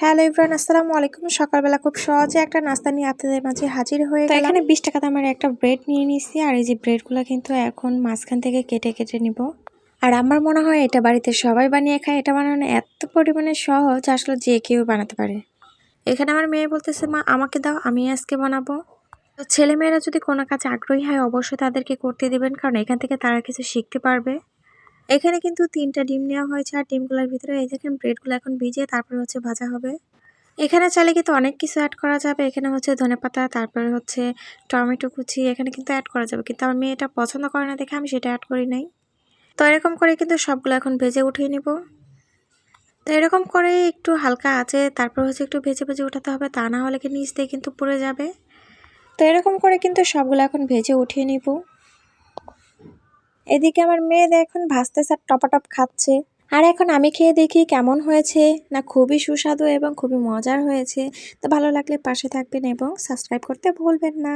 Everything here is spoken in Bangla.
হ্যালো এভরিওয়ান, আসসালামু আলাইকুম। সকালবেলা খুব সহজে একটা নাস্তা নিয়ে আপনাদের মাঝে হাজির হয়ে গেলাম। এখানে 20 টাকা দামের একটা ব্রেড নিয়ে নিয়েছি, আর এই যে ব্রেডগুলো কিন্তু এখন মাঝখান থেকে কেটে কেটে নিব। আর আমার মনে হয় এটা বাড়িতে সবাই বানিয়ে খায়। এটা বানানো এত পরিমাণে সহজ, আসলে যে কেউ বানাতে পারে। এখানে আমার মেয়ে বলতেছে, মা আমাকে দাও, আমি আজকে বানাবো। তো ছেলেমেয়েরা যদি কোনো কাজে আগ্রহী হয় অবশ্যই তাদেরকে করতে দিবেন, কারণ এখান থেকে তারা কিছু শিখতে পারবে। এখানে কিন্তু 3টা ডিম নেওয়া হয়েছে, আর ডিমগুলোর ভিতরে এই দেখেন ব্রেডগুলো এখন ভিজিয়ে তারপরে ভাজা হবে। এখানে চাইলে কিন্তু অনেক কিছু অ্যাড করা যাবে। এখানে ধনেপাতা, তারপরে টমেটো কুচি এখানে কিন্তু অ্যাড করা যাবে, কিন্তু আমার মেয়ে এটা পছন্দ করে না দেখে আমি সেটা অ্যাড করি নাই। তো এরকম করে কিন্তু সবগুলো এখন ভেজে উঠিয়ে নিব। তো এরকম করে একটু হালকা আছে তারপর একটু ভেজে ভেজে উঠাতে হবে, তা না হলে কি নিচ দিয়ে কিন্তু পুড়ে যাবে। তো এরকম করে কিন্তু সবগুলো এখন ভেজে উঠিয়ে নিব। এদিকে আমার মেয়ে এখন ভাজতেছে আর টপাটপ খাচ্ছে। আর এখন আমি খেয়ে দেখি কেমন হয়েছে। না খুবই সুস্বাদু এবং খুবই মজার হয়েছে। তো ভালো লাগলে পাশে থাকবেন এবং সাবস্ক্রাইব করতে ভুলবেন না।